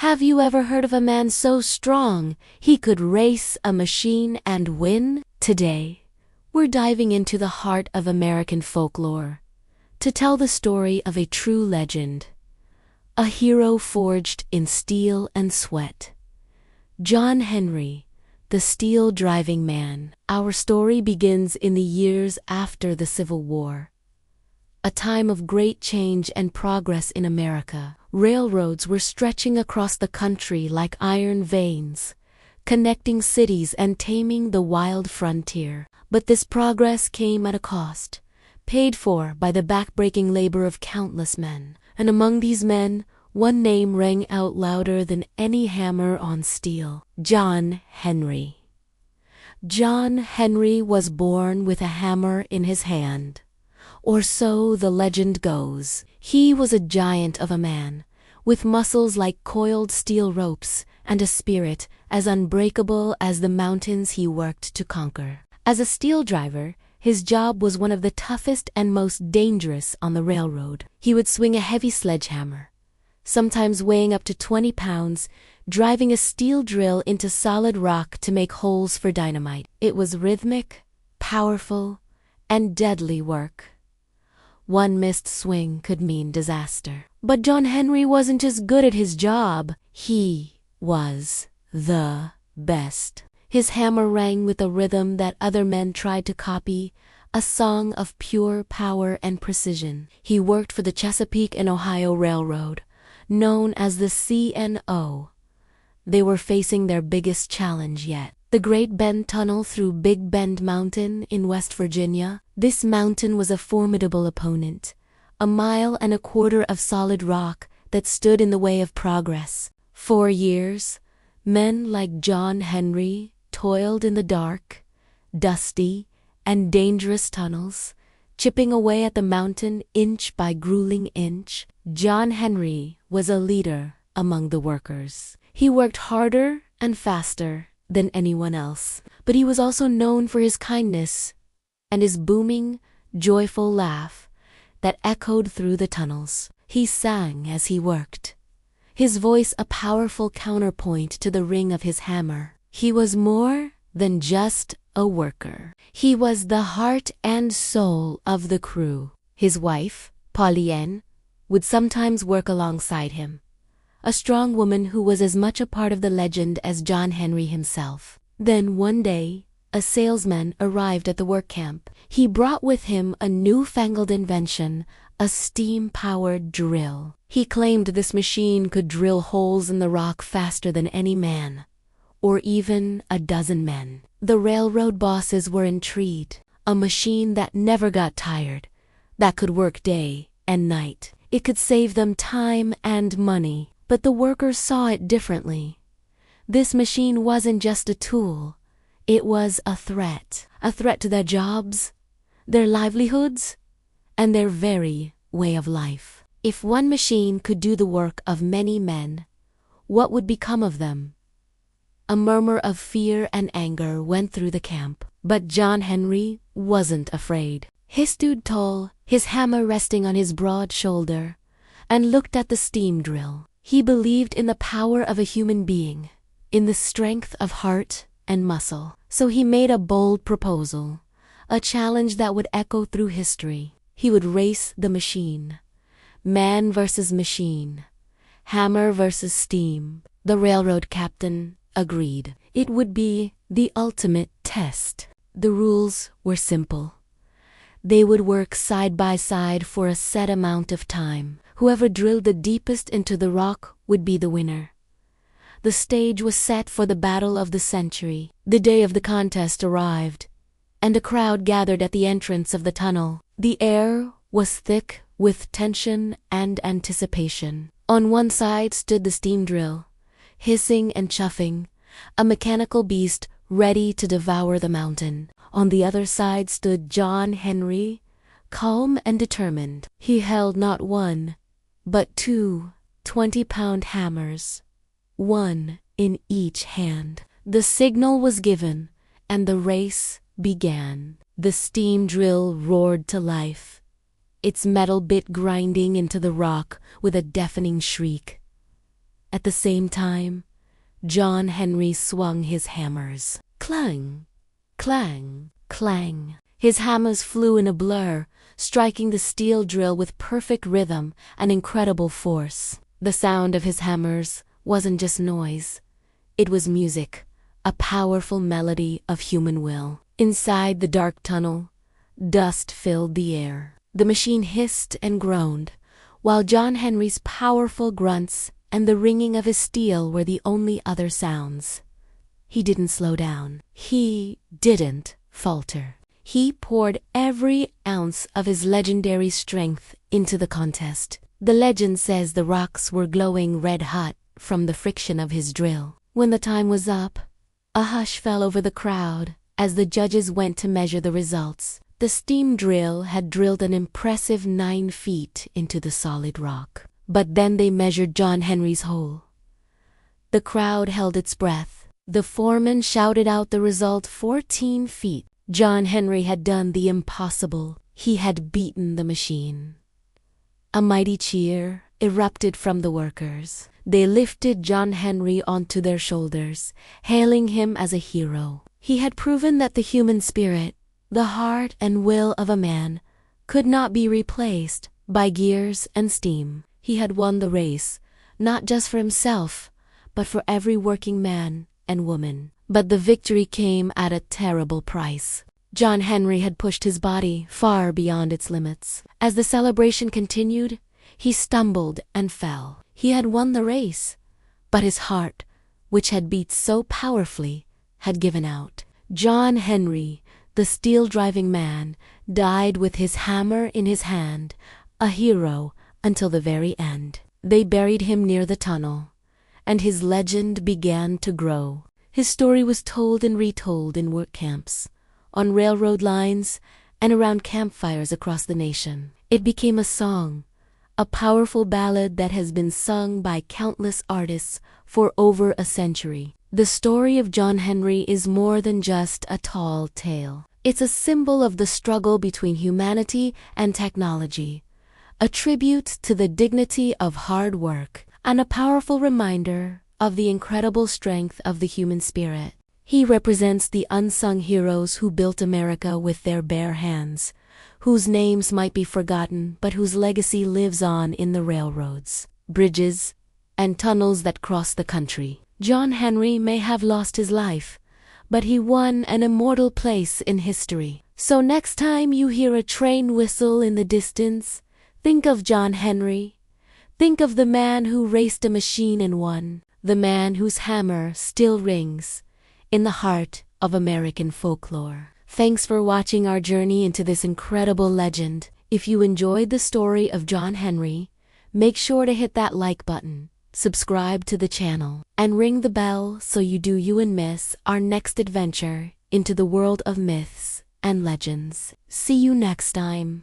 Have you ever heard of a man so strong he could race a machine and win? Today, we're diving into the heart of American folklore to tell the story of a true legend, a hero forged in steel and sweat. John Henry, the steel-driving man. Our story begins in the years after the Civil War, a time of great change and progress in America. Railroads were stretching across the country like iron veins, connecting cities and taming the wild frontier. But this progress came at a cost, paid for by the backbreaking labor of countless men. And among these men, one name rang out louder than any hammer on steel: John Henry. John Henry was born with a hammer in his hand, or so the legend goes. He was a giant of a man, with muscles like coiled steel ropes and a spirit as unbreakable as the mountains he worked to conquer. As a steel driver, his job was one of the toughest and most dangerous on the railroad. He would swing a heavy sledgehammer, sometimes weighing up to 20 pounds, driving a steel drill into solid rock to make holes for dynamite. It was rhythmic, powerful, and deadly work. One missed swing could mean disaster. But John Henry wasn't just good at his job, he was the best. His hammer rang with a rhythm that other men tried to copy, a song of pure power and precision. He worked for the Chesapeake and Ohio Railroad, known as the C&O. They were facing their biggest challenge yet: the Great Bend Tunnel through Big Bend Mountain in West Virginia. This mountain was a formidable opponent, a 1.25 miles of solid rock that stood in the way of progress. For years, men like John Henry toiled in the dark, dusty, and dangerous tunnels, chipping away at the mountain inch by grueling inch. John Henry was a leader among the workers. He worked harder and faster than anyone else, but he was also known for his kindness and his booming, joyful laugh that echoed through the tunnels. He sang as he worked, his voice a powerful counterpoint to the ring of his hammer. He was more than just a worker. He was the heart and soul of the crew. His wife, Pauline, would sometimes work alongside him, a strong woman who was as much a part of the legend as John Henry himself. Then one day, a salesman arrived at the work camp. He brought with him a newfangled invention, a steam-powered drill. He claimed this machine could drill holes in the rock faster than any man, or even a dozen men. The railroad bosses were intrigued. A machine that never got tired, that could work day and night. It could save them time and money. But the workers saw it differently. This machine wasn't just a tool. It was a threat to their jobs, their livelihoods, and their very way of life. If one machine could do the work of many men, what would become of them? A murmur of fear and anger went through the camp. But John Henry wasn't afraid. He stood tall, his hammer resting on his broad shoulder, and looked at the steam drill. He believed in the power of a human being, in the strength of heart and muscle. So he made a bold proposal, a challenge that would echo through history. He would race the machine. Man versus machine. Hammer versus steam. The railroad captain agreed. It would be the ultimate test. The rules were simple. They would work side by side for a set amount of time. Whoever drilled the deepest into the rock would be the winner. The stage was set for the battle of the century. The day of the contest arrived, and a crowd gathered at the entrance of the tunnel. The air was thick with tension and anticipation. On one side stood the steam drill, hissing and chuffing, a mechanical beast ready to devour the mountain. On the other side stood John Henry, calm and determined. He held not one, but two 20-pound hammers, one in each hand. The signal was given, and the race began. The steam drill roared to life, its metal bit grinding into the rock with a deafening shriek. At the same time, John Henry swung his hammers. Clang, clang, clang. His hammers flew in a blur, striking the steel drill with perfect rhythm and incredible force. The sound of his hammers wasn't just noise. It was music, a powerful melody of human will. Inside the dark tunnel, dust filled the air. The machine hissed and groaned, while John Henry's powerful grunts and the ringing of his steel were the only other sounds. He didn't slow down. He didn't falter. He poured every ounce of his legendary strength into the contest. The legend says the rocks were glowing red-hot from the friction of his drill. When the time was up, a hush fell over the crowd as the judges went to measure the results. The steam drill had drilled an impressive 9 feet into the solid rock. But then they measured John Henry's hole. The crowd held its breath. The foreman shouted out the result: 14 feet. John Henry had done the impossible. He had beaten the machine. A mighty cheer erupted from the workers. They lifted John Henry onto their shoulders, hailing him as a hero. He had proven that the human spirit, the heart and will of a man, could not be replaced by gears and steam. He had won the race, not just for himself, but for every working man and woman. But the victory came at a terrible price. John Henry had pushed his body far beyond its limits. As the celebration continued, he stumbled and fell. He had won the race, but his heart, which had beat so powerfully, had given out. John Henry, the steel-driving man, died with his hammer in his hand, a hero until the very end. They buried him near the tunnel, and his legend began to grow. His story was told and retold in work camps, on railroad lines, and around campfires across the nation. It became a song, a powerful ballad that has been sung by countless artists for over a century. The story of John Henry is more than just a tall tale. It's a symbol of the struggle between humanity and technology, a tribute to the dignity of hard work, and a powerful reminder of the incredible strength of the human spirit. He represents the unsung heroes who built America with their bare hands, whose names might be forgotten but whose legacy lives on in the railroads, bridges, and tunnels that cross the country. John Henry may have lost his life, but he won an immortal place in history. So next time you hear a train whistle in the distance, think of John Henry. Think of the man who raced a machine and won, the man whose hammer still rings in the heart of American folklore. Thanks for watching our journey into this incredible legend. If you enjoyed the story of John Henry, make sure to hit that like button, subscribe to the channel, and ring the bell so you and miss our next adventure into the world of myths and legends. See you next time.